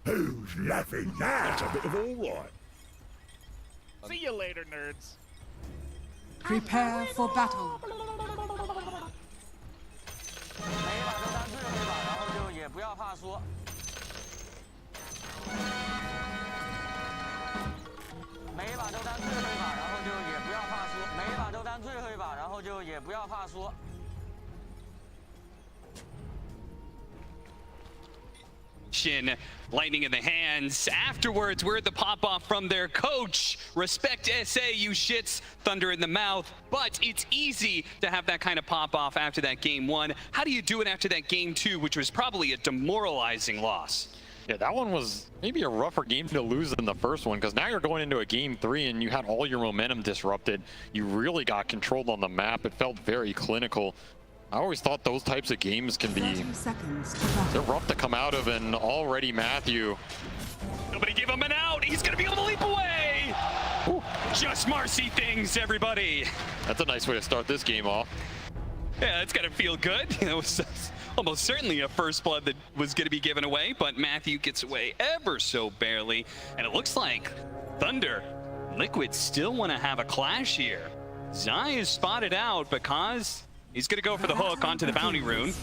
Who's laughing now? That's a bit of all right. See you later, nerds. Prepare for battle. 每一把都当最后一把，然后就也不要怕输。每一把都当最后一把，然后就也不要怕输。每一把都当最后一把，然后就也不要怕输。 Lightning in the hands. Afterwards, we're at the pop-off from their coach. Respect SA, you shits. Thunder in the mouth. But it's easy to have that kind of pop-off after that game one. How do you do it after that game two, which was probably a demoralizing loss? Yeah, that one was maybe a rougher game to lose than the first one, because now you're going into a game three and you had all your momentum disrupted. You really got controlled on the map. It felt very clinical. I always thought those types of games can be, they're rough to come out of, and already Matthew. Nobody give him an out. He's going to be able to leap away. Ooh. Just Marcy things, everybody. That's a nice way to start this game off. Yeah, it's going to feel good. You know, almost certainly a first blood that was going to be given away, but Matthew gets away ever so barely. And it looks like Thunder, Liquid still want to have a clash here. Zai is spotted out because he's going to go for the hook onto the bounty rune.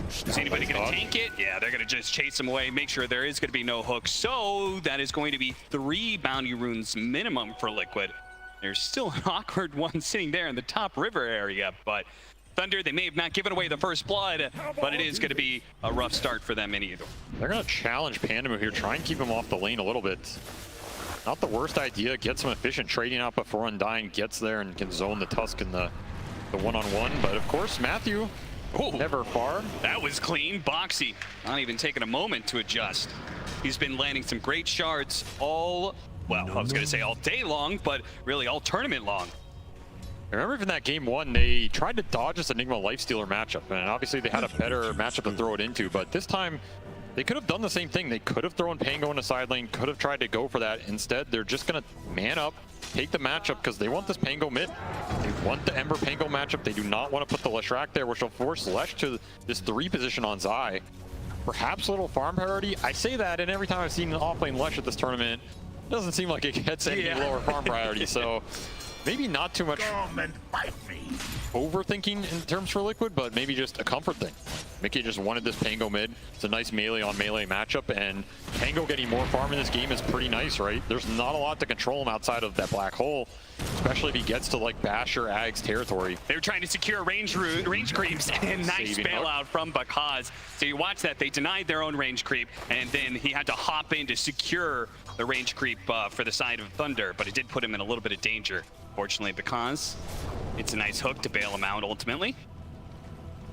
Is anybody going to tank it? Yeah, they're going to just chase him away, make sure there is going to be no hook. So that is going to be 3 bounty runes minimum for Liquid. There's still an awkward one sitting there in the top river area, but Thunder, they may have not given away the first blood, but it is going to be a rough start for them in either. They're going to challenge Pandamu here, try and keep him off the lane a little bit. Not the worst idea, get some efficient trading out before Undying gets there and can zone the Tusk in the one-on-one, but of course Matthew, never far. That was clean. Boxy not even taking a moment to adjust. He's been landing some great shards all, well, I was going to say all day long, but really all tournament long. I remember from that game one, they tried to dodge this Enigma Lifestealer matchup, and obviously they had a better matchup to throw it into, but this time they could have done the same thing. They could have thrown Pango in the side lane, could have tried to go for that. Instead, they're just going to man up, take the matchup, because they want this Pango mid. They want the Ember Pango matchup. They do not want to put the Leshrac there, which will force Lesh to this 3 position on Zai. Perhaps a little farm priority. I say that, and every time I've seen an off-lane Lesh at this tournament, it doesn't seem like it gets any lower farm priority. So maybe not too much overthinking in terms for Liquid, but maybe just a comfort thing. Mickey just wanted this Pango mid. It's a nice melee on melee matchup, and Pango getting more farm in this game is pretty nice, right? There's not a lot to control him outside of that black hole, especially if he gets to like Bash or Ag's territory. They were trying to secure range creeps, and nice bailout from Bakaz. So you watch that, they denied their own range creep, and then he had to hop in to secure the range creep for the side of Thunder, but it did put him in a little bit of danger. Fortunately, because it's a nice hook to bail him out ultimately.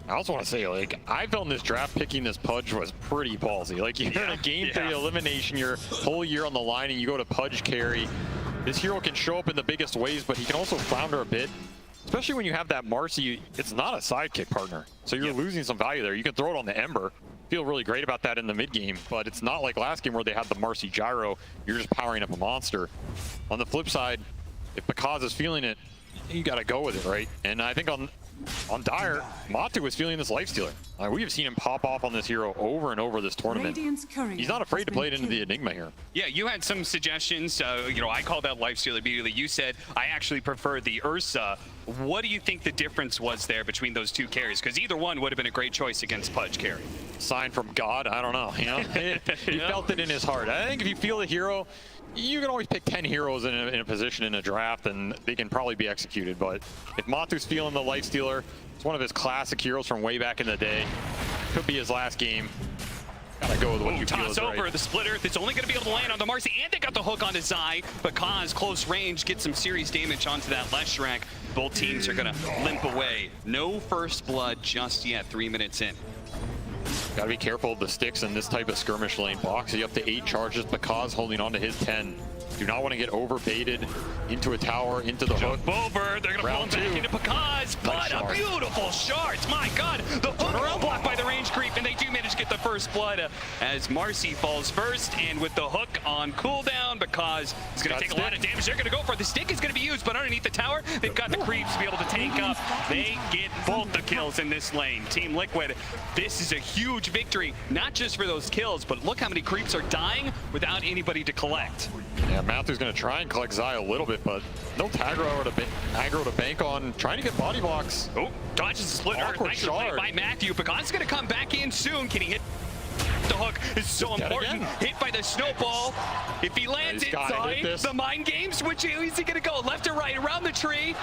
I also want to say, like, I felt in this draft picking this Pudge was pretty ballsy. Like, you're in a game 3 elimination, your whole year on the line, and you go to Pudge carry. This hero can show up in the biggest ways, but he can also flounder a bit. Especially when you have that Marcy, it's not a sidekick partner. So you're losing some value there. You can throw it on the Ember. Feel really great about that in the mid game, but it's not like last game where they had the Marcy Gyro. You're just powering up a monster. On the flip side, if Bakaz is feeling it, you got to go with it, right? And I think on Dire, Matu was feeling this Lifestealer. We have seen him pop off on this hero over and over this tournament. He's not afraid to play it into the Enigma here. Yeah, you had some suggestions. You know, I called out Lifestealer immediately. You said, I actually prefer the Ursa. What do you think the difference was there between those two carries? Because either one would have been a great choice against Pudge carry. Sign from God? I don't know. You know, he felt it in his heart. I think if you feel the hero, you can always pick 10 heroes in a position in a draft, and they can probably be executed. But if Matu's feeling the Lifestealer, it's one of his classic heroes from way back in the day. Could be his last game. Gotta go with what you feel is right. Toss over the splitter. It's only going to be able to land on the Marcy, and they got the hook onto Zai. Because close range gets some serious damage onto that Leshrac. Both teams are going to limp away. No first blood just yet, 3 minutes in. Gotta be careful of the sticks in this type of skirmish lane. Boxy up to 8 charges, Bakaz holding on to his 10. Do not want to get over baited into a tower, into the hook. Jump over. They're going to pull him back into Pakaz. But a beautiful shard. My God. The hook blocked by the range creep, and they do manage to get the first blood as Marcy falls first. And with the hook on cooldown, Pakaz is going to take a lot of damage. They're going to go for it. The stick is going to be used, but underneath the tower, they've got the creeps to be able to tank up. They get both the kills in this lane. Team Liquid, this is a huge victory, not just for those kills, but look how many creeps are dying without anybody to collect. Yeah, Matthew's going to try and collect Zai a little bit, but no aggro to bank on. Trying to get body blocks. Oh, dodges the split earth. Nice play by Matthew. Pakaz's going to come back in soon. Can he hit? The hook is so important. Hit by the snowball. If he lands it, Zai, the mind games, which is he going to go? Left or right? Around the tree.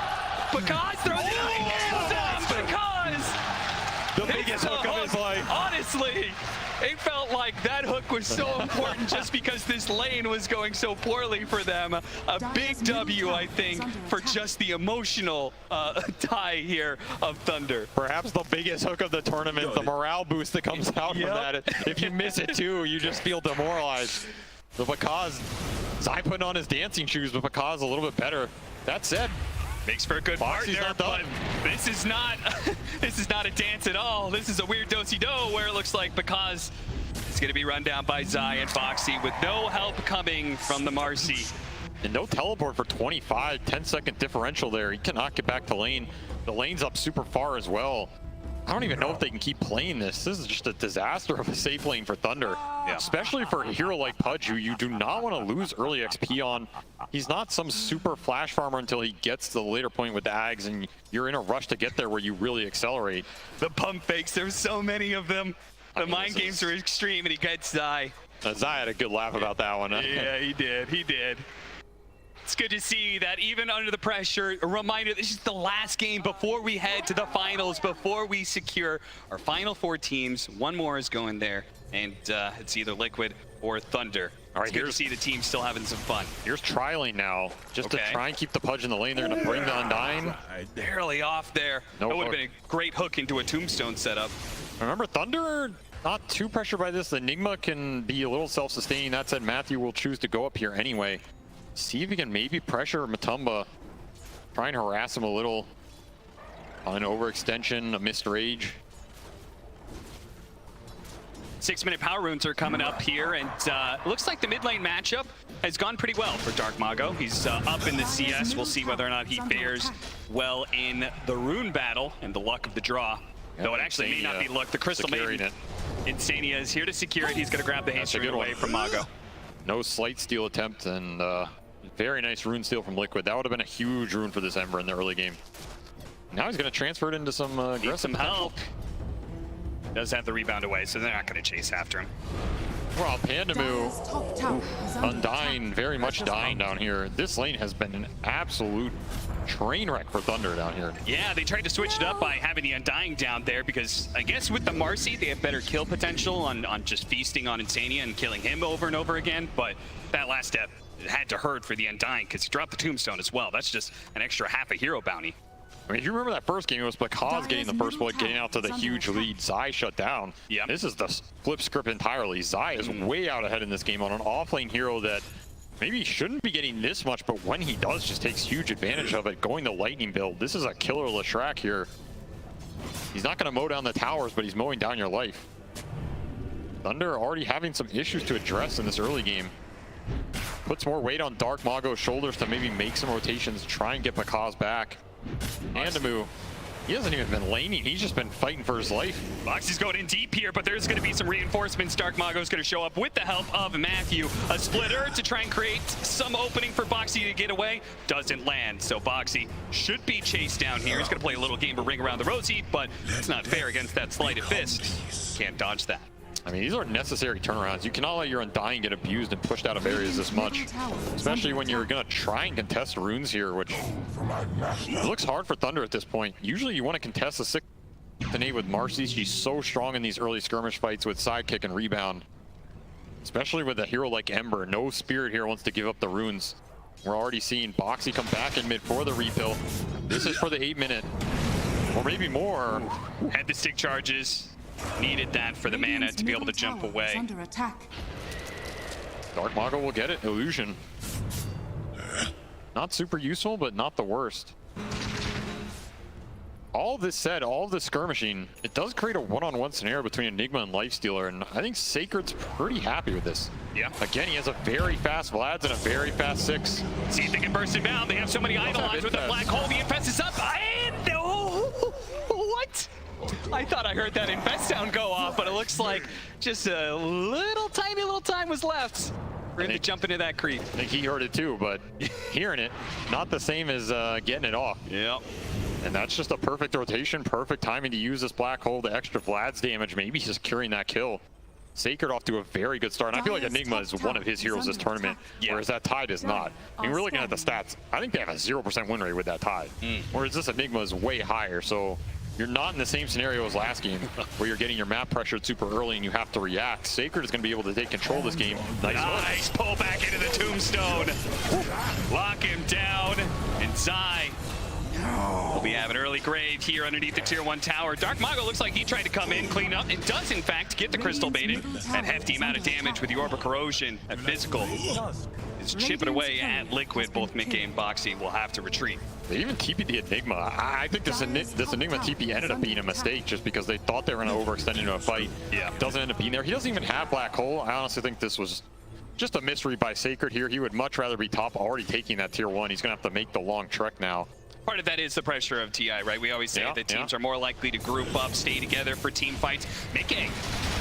Pakaz throws it out. He nails him. Pakaz! The biggest hook of his life. Honestly, it felt like that hook was so important just because this lane was going so poorly for them. A big W, I think, for just the emotional tie here of Thunder. Perhaps the biggest hook of the tournament, the morale boost that comes out from that. If you miss it too, you just feel demoralized. But Pakaz, Zai putting on his dancing shoes, but Pakaz a little bit better. That said, makes for a good partner, but this is not this is not a dance at all. This is a weird do-si-do where it looks like Pakaz is going to be run down by Zai and Foxy with no help coming from the Marcy. And no teleport for 25, 10-second differential there. He cannot get back to lane. The lane's up super far as well. I don't even know if they can keep playing this. This is just a disaster of a safe lane for Thunder. Yeah. Especially for a hero like Pudge, who you do not want to lose early XP on. He's not some super flash farmer until he gets to the later point with the Ags, and you're in a rush to get there where you really accelerate. The pump fakes, there's so many of them. The mind games are extreme, and he gets Zai. Zai had a good laugh about that one. Yeah, he did. He did. It's good to see that even under the pressure, a reminder, this is the last game before we head to the finals, before we secure our final 4 teams. One more is going there, and it's either Liquid or Thunder. All right, it's good to see the team still having some fun. Here's trialing now, just to try and keep the Pudge in the lane. They're going to bring the Undying. Barely off there. That would have been a great hook into a tombstone setup. Remember, Thunder, not too pressured by this. Enigma can be a little self-sustaining. That said, Matthew will choose to go up here anyway. See if he can maybe pressure Matumba. Try and harass him a little. On an overextension, a missed rage. 6-minute power runes are coming up here, and looks like the mid lane matchup has gone pretty well for Dark Mago. He's up in the CS. We'll see whether or not he fares well in the rune battle and the luck of the draw. Though it actually may not be luck. The Crystal Maiden, Insania, is here to secure it. He's going to grab the haste rune away from Mago. No slight steal attempt, and very nice rune steal from Liquid. That would have been a huge rune for this Ember in the early game. Now he's going to transfer it into some aggressive help. Does have the rebound away, so they're not going to chase after him. Well, Pandamu, Undying, very much dying down here. This lane has been an absolute train wreck for Thunder down here. Yeah, they tried to switch it up by having the Undying down there because I guess with the Marcy, they have better kill potential on just feasting on Insania and killing him over and over again. But that last step had to hurt for the Undying because he dropped the Tombstone as well. That's just an extra half a hero bounty. I mean, if you remember that first game, it was Pakaz getting the first blood, getting out to the huge lead. Zai shut down. Yeah. This is the flip script entirely. Zai is way out ahead in this game on an off-lane hero that maybe shouldn't be getting this much, but when he does, just takes huge advantage of it, going the lightning build. This is a killer Leshrac here. He's not going to mow down the towers, but he's mowing down your life. Thunder already having some issues to address in this early game. Puts more weight on Dark Mago's shoulders to maybe make some rotations, try and get Pakaz back. Andamu, he hasn't even been laning, he's just been fighting for his life. Boxy's going in deep here, but there's going to be some reinforcements. Dark Mago's going to show up with the help of Matthew. A splitter to try and create some opening for Boxy to get away. Doesn't land, so Boxy should be chased down here. He's going to play a little game of Ring Around the Rosie, but it's not fair against that sleight of fist. Can't dodge that. I mean, these are necessary turnarounds. You cannot let your Undying get abused and pushed out of areas this much. Especially when you're going to try and contest runes here, which it looks hard for Thunder at this point. Usually you want to contest the 6th and 8 with Marcy. She's so strong in these early skirmish fights with sidekick and rebound. Especially with a hero like Ember. No spirit here wants to give up the runes. We're already seeing Boxy come back in mid for the refill. This is for the 8-minute. Or maybe more. Had the stick charges. Needed that for the mana to be able to jump away. Under attack. Dark Mago will get it. Illusion. Not super useful, but not the worst. All this said, all of this skirmishing, it does create a one-on-one scenario between Enigma and Lifestealer, and I think Sacred's pretty happy with this. Yeah. Again, he has a very fast Vlad's and a very fast 6. See if they can burst it down. They have so many idolites with the black hole. The Infest is up. And no! What? I thought I heard that Infest sound go off, but it looks like just a little tiny little time was left. We're going to jump into that creep. I think he heard it too, but hearing it, not the same as getting it off. Yep. And that's just a perfect rotation, perfect timing to use this black hole to extra Vlad's damage, maybe just securing that kill. Sacred off to a very good start, and I feel like Enigma is one of his heroes this tournament, whereas that Tide is not. I mean, we're looking at the stats. I think they have a 0% win rate with that Tide, whereas this Enigma is way higher. So you're not in the same scenario as last game, where you're getting your map pressured super early and you have to react. Sacred is going to be able to take control of this game. Nice pull back into the tombstone. Lock him down, and Zai will be having early grave here underneath the tier 1 tower. Dark Mago looks like he tried to come in, clean up, and does in fact get the crystal baited. And hefty amount of damage with the Orb of Corrosion. And physical is chipping away at Liquid. Both Mickey and Boxy will have to retreat. They even TP'd the Enigma. I think this Enigma TP ended up being a mistake just because they thought they were going to overextend into a fight. Yeah. Doesn't end up being there. He doesn't even have black hole. I honestly think this was just a misread by Sacred here. He would much rather be top, already taking that tier 1. He's going to have to make the long trek now. Part of that is the pressure of TI, right? We always say that teams are more likely to group up, stay together for team fights. Mickey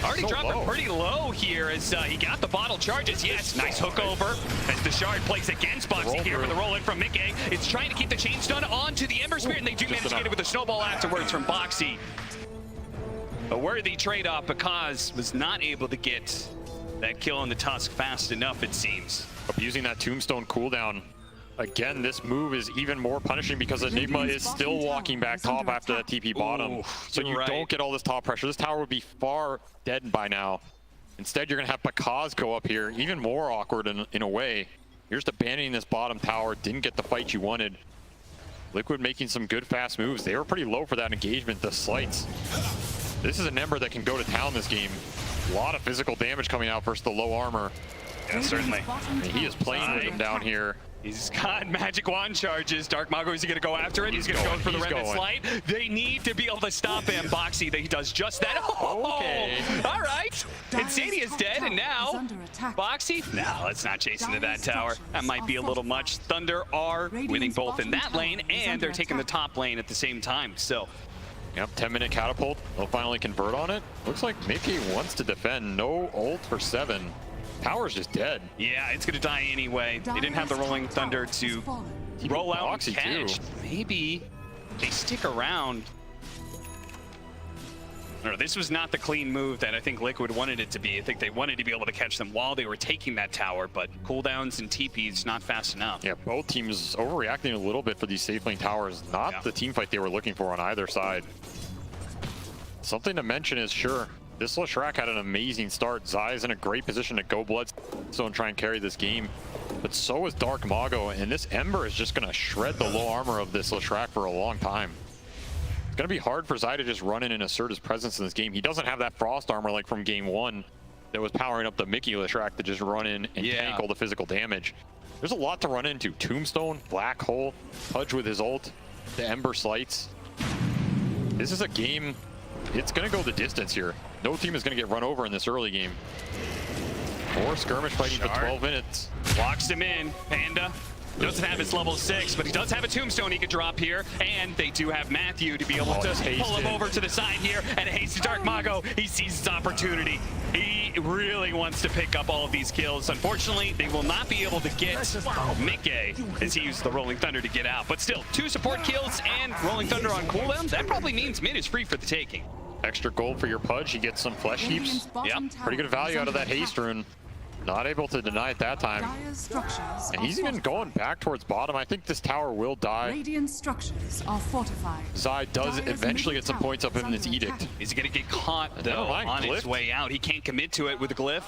already dropping pretty low here as he got the bottle charges. Yes, nice hook over as the shard plays against Boxy here with the roll in from Mickey. It's trying to keep the chain stun onto the Ember Spirit, and they do manage to get it with a snowball afterwards from Boxy. A worthy trade-off because was not able to get that kill on the Tusk fast enough, it seems. Abusing that tombstone cooldown. Again, this move is even more punishing because Enigma is still walking back top after that TP bottom. So you don't get all this top pressure. This tower would be far dead by now. Instead, you're going to have Pakaz go up here, even more awkward in a way. You're just abandoning this bottom tower, didn't get the fight you wanted. Liquid making some good fast moves. They were pretty low for that engagement, the slights. This is an Ember that can go to town this game. A lot of physical damage coming out versus the low armor. Yeah, certainly. I mean, he is playing with them down here. He's got magic wand charges. Dark Mago, is he going to go after it? He's going to go for the Remnant Slight. They need to be able to stop him. Boxy, he does just that. Oh, okay. All right. Insanity is dead, and now Boxy? No, let's not chase into that tower. That might be a little much. Thunder are winning both in that lane, and they're taking the top lane at the same time. So, yep, 10-minute catapult. They'll finally convert on it. Looks like Mickey wants to defend. No ult for 7. Tower's just dead. Yeah, it's going to die anyway. They didn't have the Rolling Thunder to roll out and catch. Maybe they stick around. No, this was not the clean move that I think Liquid wanted it to be. I think they wanted to be able to catch them while they were taking that tower, but cooldowns and TPs not fast enough. Yeah, both teams overreacting a little bit for these safe lane towers. Not the team fight they were looking for on either side. Something to mention is, sure, this Leshrac had an amazing start. Zai's in a great position to go Bloodstone and try and carry this game. But so is Dark Mago, and this Ember is just going to shred the low armor of this Leshrac for a long time. It's going to be hard for Zai to just run in and assert his presence in this game. He doesn't have that Frost armor like from game 1 that was powering up the Mickey Leshrac to just run in and tank all the physical damage. There's a lot to run into. Tombstone, Black Hole, Pudge with his ult, the Ember Slights. This is a game, it's going to go the distance here. No team is going to get run over in this early game. More skirmish fighting for 12 minutes. Locks him in. Panda doesn't have his level 6, but he does have a tombstone he could drop here. And they do have Matthew to be able to pull him over to the side here. And a hasty Dark Mago, he sees his opportunity. He really wants to pick up all of these kills. Unfortunately, they will not be able to get Mickey as he used the Rolling Thunder to get out. But still, 2 support kills and Rolling Thunder on cooldown. That probably means mid is free for the taking. Extra gold for your Pudge. He gets some flesh heaps. Yep. Pretty good value out of that haste rune. Not able to deny it that time. And he's even going back towards bottom. I think this tower will die. Radiant structures are fortified. Zai does eventually get some points up in this edict. He's going to get caught, though, on his way out. He can't commit to it with the glyph.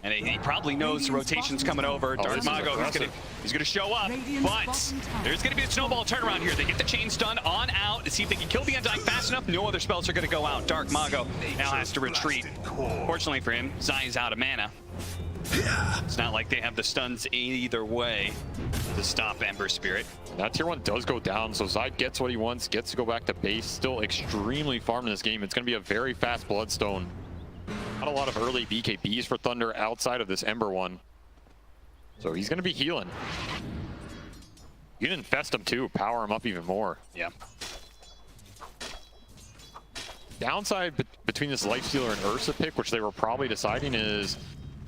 And he probably knows the rotation's coming over. Dark Mago, he's gonna show up, but there's gonna be a snowball turnaround here. They get the chain stun on out to see if they can kill the Undying fast enough. No other spells are gonna go out. Dark Mago now has to retreat. Fortunately for him, Zai is out of mana. It's not like they have the stuns either way to stop Ember Spirit. That tier 1 does go down, so Zai gets what he wants, gets to go back to base. Still extremely farmed in this game. It's going to be a very fast Bloodstone. Not a lot of early BKBs for Thunder outside of this Ember one. So he's going to be healing. You can infest him too, power him up even more. Yeah. Downside between this Lifestealer and Ursa pick, which they were probably deciding, is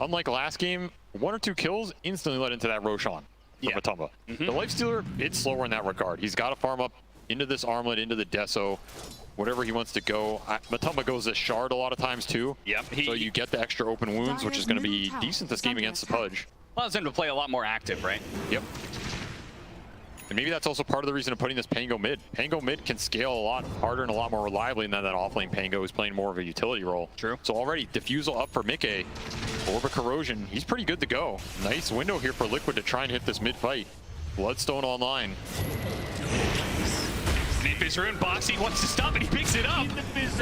unlike last game, 1 or 2 kills instantly led into that Roshan for Matumba. The Lifestealer, it's slower in that regard. He's got to farm up into this armlet, into the Deso, whatever he wants to go. Matumba goes this shard a lot of times too. Yep. So you get the extra open wounds, which is going to be decent this game against the Pudge. Allows him to play a lot more active, right? Yep. And maybe that's also part of the reason of putting this Pango mid. Pango mid can scale a lot harder and a lot more reliably than that offlane Pango who's playing more of a utility role. True. So already, Diffusal up for Mickey. Orb of Corrosion, he's pretty good to go. Nice window here for Liquid to try and hit this mid fight. Bloodstone online. His rune box, he wants to stop it, he picks it up.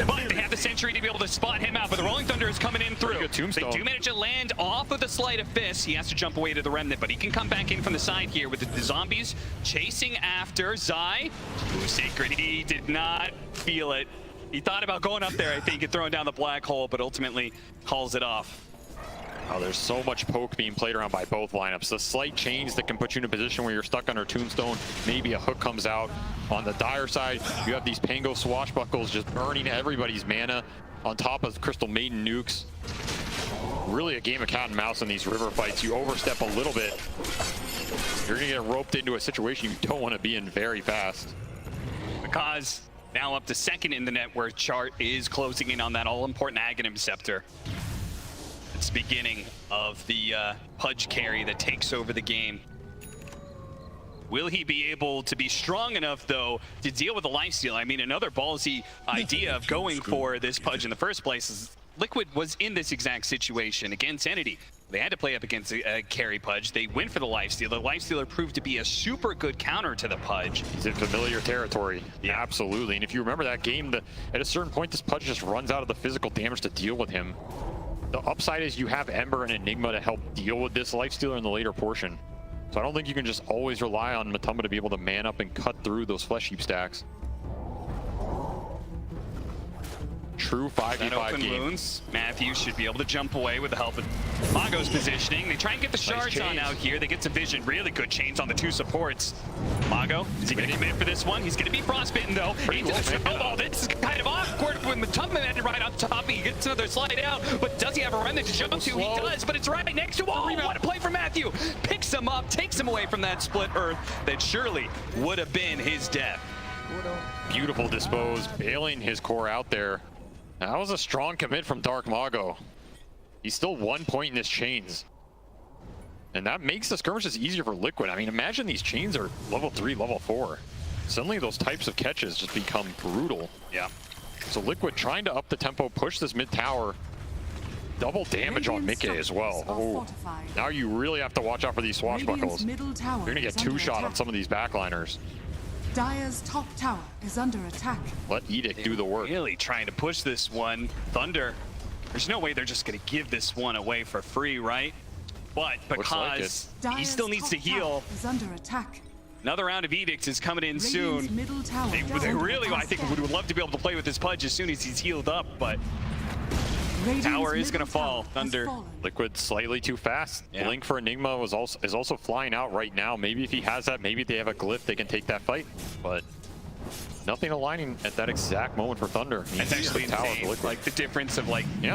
But they have the Sentry to be able to spot him out, but the Rolling Thunder is coming in through. Good tombstone. They do manage to land off of the Sleight of Fist. He has to jump away to the Remnant, but he can come back in from the side here with the zombies chasing after Zai, who Sacred, he did not feel it. He thought about going up there, I think, and throwing down the black hole, but ultimately calls it off. Oh, there's so much poke being played around by both lineups. The slight change that can put you in a position where you're stuck under Tombstone. Maybe a hook comes out. On the Dire side, you have these Pango Swashbuckles just burning everybody's mana on top of Crystal Maiden nukes. Really a game of cat and mouse in these river fights. You overstep a little bit, you're gonna get roped into a situation you don't want to be in very fast. Because now up to second in the net where Chart is closing in on that all-important Aghanim Scepter. It's the beginning of the Pudge carry that takes over the game. Will he be able to be strong enough, though, to deal with the lifesteal? I mean, another ballsy idea of going for this Pudge in the first place is Liquid was in this exact situation against Entity. They had to play up against a carry Pudge. They went for the lifesteal. The lifestealer proved to be a super good counter to the Pudge. He's in familiar territory. Yeah, absolutely. And if you remember that game, at a certain point, this Pudge just runs out of the physical damage to deal with him. The upside is you have Ember and Enigma to help deal with this Lifestealer in the later portion. So I don't think you can just always rely on Matumba to be able to man up and cut through those Flesh Heap stacks. True 5v5 game. Wounds. Matthew should be able to jump away with the help of Mago's positioning. They try and get the shards on out here. They get some vision. Really good chains on the 2 supports. Mago, is he going to commit for this one? He's going to be frostbitten though. This is kind of awkward with Matumba ended right on top. He gets another slide out, but does he have a remnant to jump to? He does, but it's right next to him. Oh, what a play for Matthew. Picks him up, takes him away from that split earth that surely would have been his death. Beautiful dispose, bailing his core out there. That was a strong commit from Dark Mago. He's still 1 point in his chains. And that makes the skirmishes easier for Liquid. I mean, imagine these chains are level 3, level 4. Suddenly those types of catches just become brutal. Yeah. So Liquid trying to up the tempo, push this mid tower. Double damage on Mickey as well. Oh, now you really have to watch out for these swashbuckles. You're gonna get 2-shot on some of these backliners. Dire's top tower is under attack. Let Edict do the work. Really trying to push this one. Thunder, there's no way they're just going to give this one away for free, right? But because he still needs to heal. Is under attack. Another round of Edicts is coming in soon. They really, I think, would love to be able to play with this Pudge as soon as he's healed up, but tower is going to fall. Thunder. Liquid slightly too fast. Yeah. Blink for Enigma is also flying out right now. Maybe if he has that, maybe they have a glyph, they can take that fight. But nothing aligning at that exact moment for Thunder. It's actually insane. Like the difference of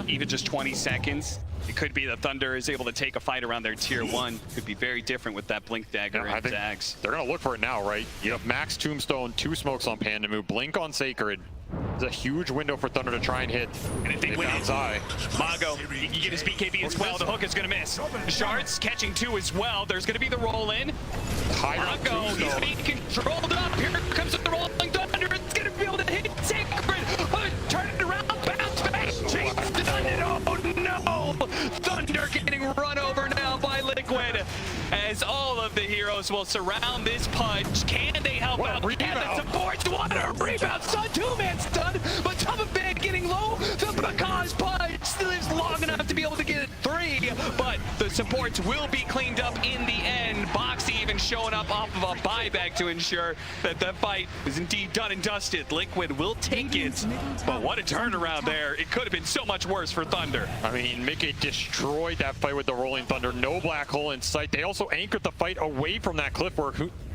even just 20 seconds. It could be that Thunder is able to take a fight around their tier 1. Could be very different with that Blink Dagger and Zags. They're going to look for it now, right? You have Max Tombstone, 2 smokes on Pandamu, Blink on Sacred. It's a huge window for Thunder to try and hit. And if they win outside, Mago, you get his BKB as well. The hook is going to miss. Shards catching 2 as well. There's going to be the roll in. Mago, he's being controlled up. Here comes the rolling Thunder. It's going to be able to hit Sacred. Turn it around, bounce back, chase the Thunder. Oh no! Thunder getting run over now by Liquid. As all of the heroes will surround this Pudge. Can they help out? And the supports, what a rebound! Stun, 2-man stun, but Top of Bed getting low. The Because Pudge still lives long enough to be able to get 3. but the supports will be cleaned up in the end. Boxy even showing up off of a buyback to ensure that the fight is indeed done and dusted. Liquid will take it, but what a turnaround there. It could have been so much worse for Thunder. I mean, Mickey destroyed that fight with the Rolling Thunder. No black hole in sight. They also anchored the fight away from that cliff where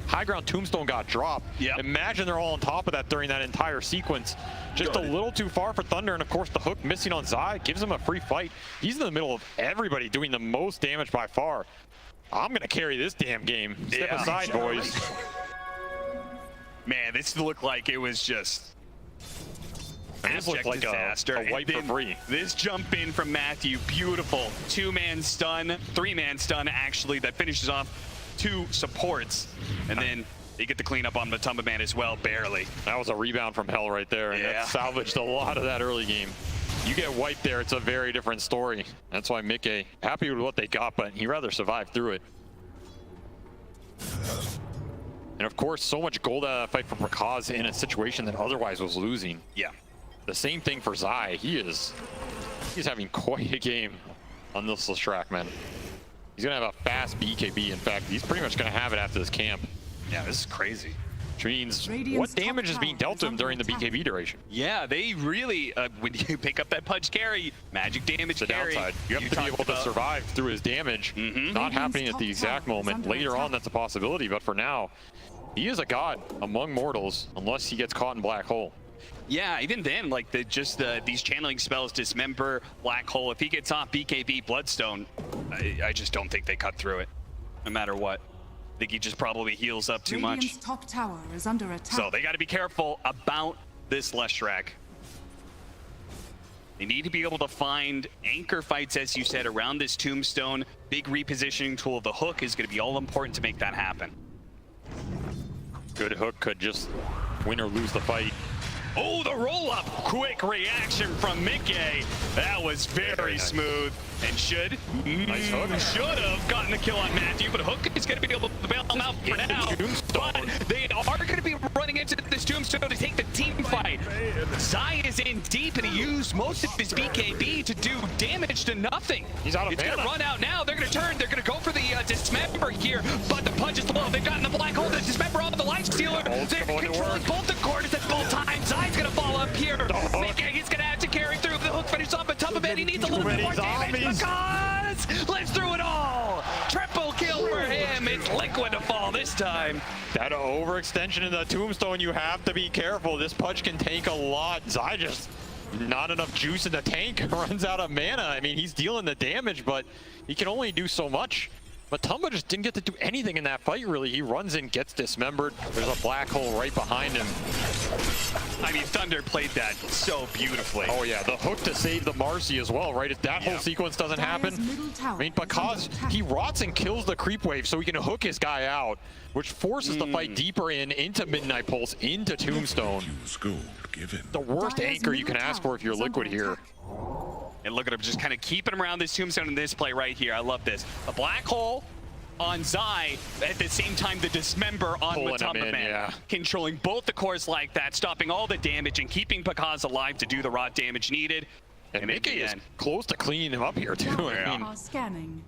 high ground Tombstone got dropped. Yep. Imagine they're all on top of that during that entire sequence. Just a little too far for Thunder, and of course the hook missing on Zai gives him a free fight. He's in the middle of everybody doing the most damage by far. I'm gonna carry this damn game. Step aside, boys. Man, this looked like it was just This looked like disaster. a wipe for free. This jump in from Matthew, beautiful. 2-man stun, 3-man stun actually, that finishes off 2 supports. And then they get the cleanup on Matumba Man as well, barely. That was a rebound from hell right there, and that salvaged a lot of that early game. You get wiped there, it's a very different story. That's why Mickey, happy with what they got, but he'd rather survive through it. And of course, so much gold out of that fight for Prakaz in a situation that otherwise was losing. Yeah. The same thing for Zai. He's having quite a game on this Leshrac, man. He's gonna have a fast BKB. In fact, he's pretty much gonna have it after this camp. Yeah, this is crazy. Which means what damage is being dealt to him during the BKB duration? Yeah, they really, when you pick up that Pudge carry, magic damage The carry. downside. You have to be able to survive through his damage. Not happening at the exact moment. Later on, that's a possibility, but for now, he is a god among mortals unless he gets caught in black hole. Yeah, even then, like these channeling spells, Dismember, Black Hole, if he gets off BKB, Bloodstone, I just don't think they cut through it, no matter what. I think he just probably heals up too much. Radiant's top tower is under attack. So they got to be careful about this Leshrac. They need to be able to find anchor fights, as you said, around this Tombstone. Big repositioning tool. The hook is going to be all important to make that happen. Good hook could just win or lose the fight. Oh, the roll-up! Quick reaction from Mickey. That was very smooth. And should have gotten the kill on Matthew, but Hook is going to be able to bail him out for now. But they are going to be running into this Tombstone to take the team fight. Zai is in deep, and he used most of his BKB to do damage to nothing. He's out of It's mana. going to run out now. They're going to turn. They're going to go for the Dismember here, but the punch is low. They've gotten the Black Hole, the Dismember off the Life Stealer. They're controlling both the corners at both times. Zai's going to fall up here. Mickey, he's going to have to carry through. The Hook finish off on top of it. He needs a little bit more damage because let's through it all. Triple kill for him. It's Liquid to fall this time. That overextension in the Tombstone, you have to be careful. This Pudge can tank a lot. Zai just not enough juice in the tank. Runs out of mana. I mean, he's dealing the damage, but he can only do so much. Matumba just didn't get to do anything in that fight, really. He runs in, gets dismembered. There's a black hole right behind him. I mean, Thunder played that so beautifully. Oh yeah, the hook to save the Marcy as well, right? If that whole sequence doesn't happen, I mean, because he rots and kills the creep wave so he can hook his guy out, which forces the fight deeper into Midnight Pulse, into Tombstone. The worst anchor you can ask for if you're Liquid here. And look at him just kind of keeping him around this Tombstone in this play right here. I love this. A Black Hole on Zai, at the same time the Dismember on Matumba Man. Controlling both the cores like that, stopping all the damage and keeping Pakaz alive to do the raw damage needed. And Mickey is close to cleaning him up here too. I mean, Scanning.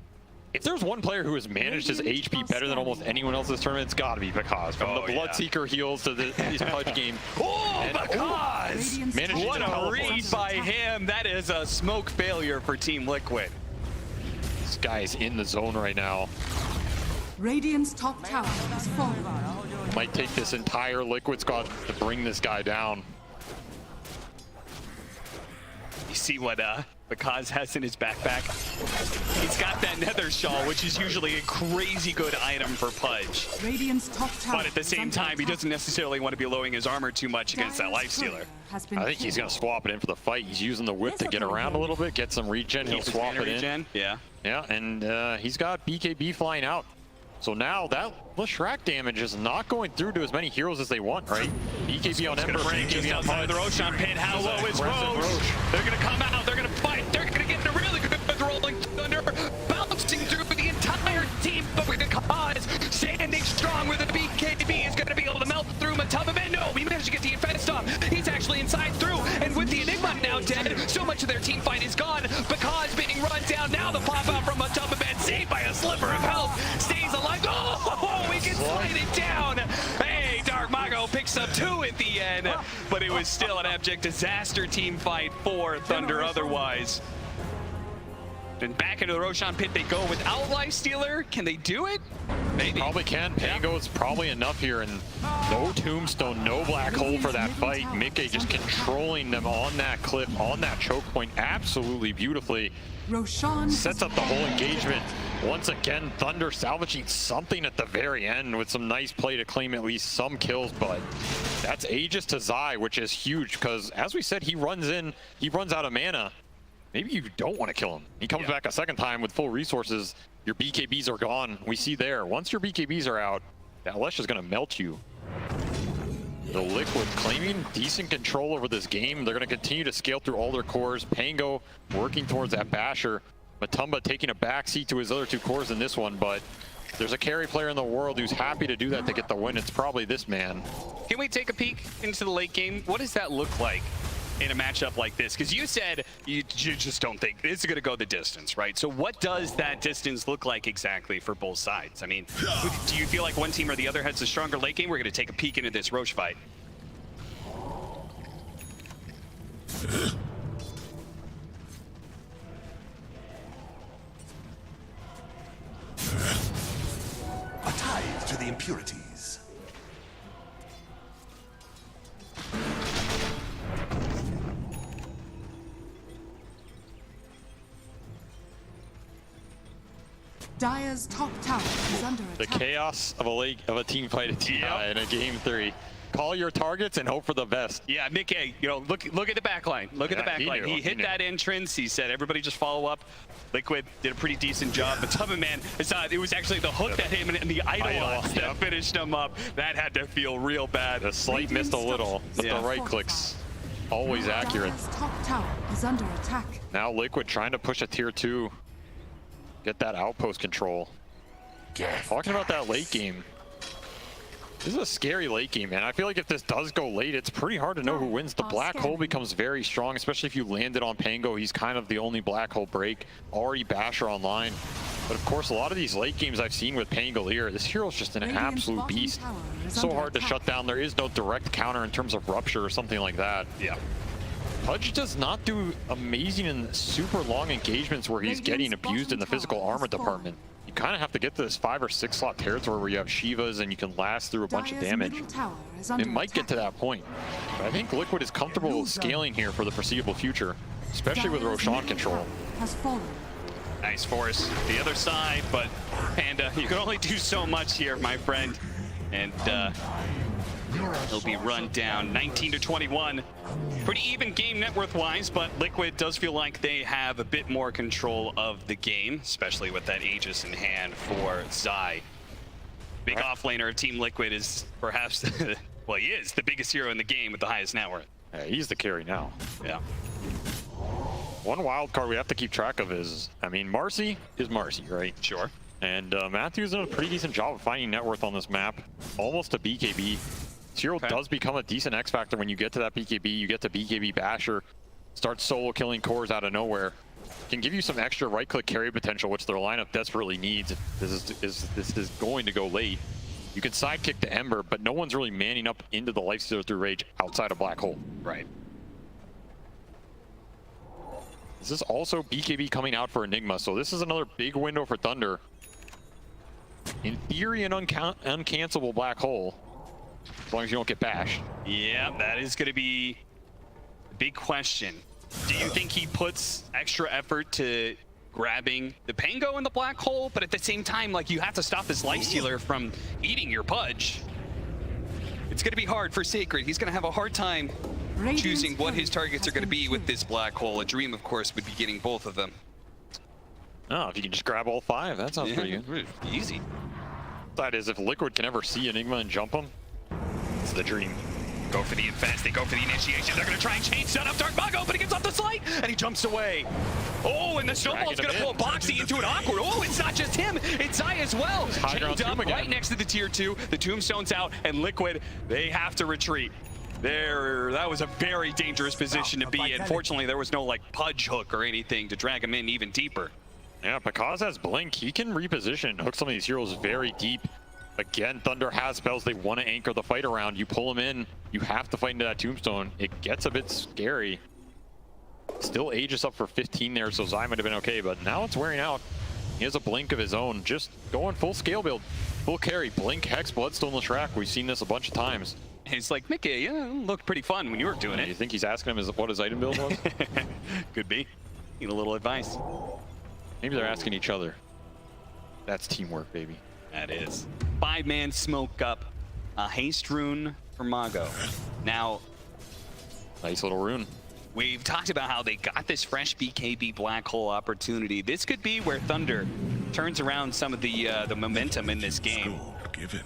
if there's one player who has managed his HP better than almost anyone else this tournament, it's got to be Pakaz. From the Bloodseeker heals to his Pudge game. Oh, Pakaz! What a read by him. That is a smoke failure for Team Liquid. This guy is in the zone right now. Radiant's top tower is falling. Might take this entire Liquid squad to bring this guy down. You see what Pakaz has in his backpack? He's got that Nether Shawl, which is usually a crazy good item for Pudge. Radiant's top tower. But at the same time, he doesn't necessarily want to be lowering his armor too much against that Life Stealer. I think he's going to swap it in for the fight. He's using the whip to get around a little bit, get some regen. He'll swap it in. Yeah. Yeah, and he's got BKB flying out. So now that Leshrac damage is not going through to as many heroes as they want, right? BKB on Ember, BKB on Pudge. The Roshan pit, how low is Roche? They're going to come out, they're going to fight, they're going to get in a really good Rolling Thunder, bouncing through the entire team, but Pakaz standing strong with the BKB is going to be able to melt through Matumba Man. No, he managed to get the defense off. He's actually inside through, and with the Enigma now dead, so much of their team fight is gone. Pakaz being run down, now the pop out from 2 at the end, but it was still an abject disaster team fight for Thunder otherwise. And back into the Roshan pit they go without Lifestealer. Can they do it? Maybe. Probably can. Pango is probably enough here, and no Tombstone, no Black Hole for that fight. Mickey just controlling them on that cliff, on that choke point, absolutely beautifully. Roshan Sets up the whole engagement. Once again, Thunder salvaging something at the very end with some nice play to claim at least some kills, but that's Aegis to Zai, which is huge because, as we said, he runs out of mana. Maybe you don't want to kill him. He comes back a second time with full resources. Your BKBs are gone. We see there. Once your BKBs are out, that Lesh is going to melt you. The Liquid claiming decent control over this game. They're going to continue to scale through all their cores. Pango working towards that Basher. Matumba taking a backseat to his other 2 cores in this one, but there's a carry player in the world who's happy to do that to get the win. It's probably this man. Can we take a peek into the late game? What does that look like in a matchup like this? Because you said you just don't think this is going to go the distance, right? So what does that distance look like exactly for both sides? I mean, do you feel like one team or the other has a stronger late game? We're going to take a peek into this Roche fight. A tithe to the impurities. Dire's top tower is under The attack. chaos of a team fight at TI in a game 3. Call your targets and hope for the best. Yeah, Nick A, you know, look at the back line. Look at the back line. He hit that entrance. He said, everybody just follow up. Liquid did a pretty decent job. But Tubman, man, it was actually the hook that hit him and the idol that finished him up. That had to feel real bad. The slight missed a little, but the right clicks always accurate. Dire's top tower is under attack. Now Liquid trying to push a tier 2. Get that outpost control. Talking about that late game. This is a scary late game, man. I feel like if this does go late, it's pretty hard to know who wins. The Black Hole becomes very strong, especially if you land it on Pango. He's kind of the only Black Hole break. Already Basher online. But of course, a lot of these late games I've seen with Pango here, this hero's just an absolute beast. So hard to shut down. There is no direct counter in terms of Rupture or something like that. Yeah. Pudge does not do amazing in super long engagements where he's getting abused in the physical armor department. You kind of have to get to this 5 or 6 slot territory where you have Shivas and you can last through a bunch of damage. It might get to that point. But I think Liquid is comfortable scaling here for the foreseeable future, especially with Roshan control. Nice force. The other side, but Panda, you can only do so much here, my friend. And he'll be run down 19-21. Pretty even game net worth wise, but Liquid does feel like they have a bit more control of the game, especially with that Aegis in hand for Zai. Big offlaner of Team Liquid is perhaps, well, he is the biggest hero in the game with the highest net worth. Yeah, he's the carry now. Yeah. One wild card we have to keep track of is, I mean, Marcy is Marcy, right? Sure. And Matthew's done a pretty decent job of finding net worth on this map. Almost a BKB. This hero does become a decent X factor when you get to that BKB. You get to BKB Basher, start solo killing cores out of nowhere. Can give you some extra right-click carry potential, which their lineup desperately needs. If this is going to go late. You can sidekick to Ember, but no one's really manning up into the Lifestealer through Rage outside of Black Hole. Right. This is also BKB coming out for Enigma, so this is another big window for Thunder. In theory, an uncancelable Black Hole, as long as you don't get bashed. Yeah, that is going to be a big question. Do you think he puts extra effort to grabbing the Pango in the Black Hole, but at the same time, like, you have to stop this Lifestealer from eating your Pudge? It's going to be hard for Sacred. He's going to have a hard time choosing what his targets are going to be with this Black Hole. A dream, of course, would be getting both of them. Oh, if you can just grab all 5, that sounds pretty good. Easy. That is, if Liquid can ever see Enigma and jump him, it's the dream. Go for the infest, they go for the initiation. They're going to try and chain set up Dark Mago, but he gets off the slate, and he jumps away. Oh, and the snowball's going to pull Boxy into an awkward. Oh, it's not just him, it's Zai as well. Chained up right next to the tier 2. The Tombstone's out, and Liquid, they have to retreat. That was a very dangerous position to be in. Fortunately, there was no, like, Pudge hook or anything to drag him in even deeper. Yeah, because has Blink, he can reposition, hook some of these heroes very deep. Again, Thunder has spells they want to anchor the fight around. You pull them in, you have to fight into that tombstone. It gets a bit scary. Still Aegis up for 15 there, so Zai might have been okay, but now it's wearing out. He has a blink of his own, just going full scale build. Full carry, blink, hex, bloodstone, Leshrac. We've seen this a bunch of times. He's like, Mickey, yeah, it looked pretty fun when you were doing it. You think he's asking him what his item build was? Could be. Need a little advice. Maybe they're asking each other. That's teamwork, baby. That is. 5-man smoke up. A haste rune for Mago. Now, Nice little rune. we've talked about how they got this fresh BKB black hole opportunity. This could be where Thunder turns around some of the momentum in this game. Gold given.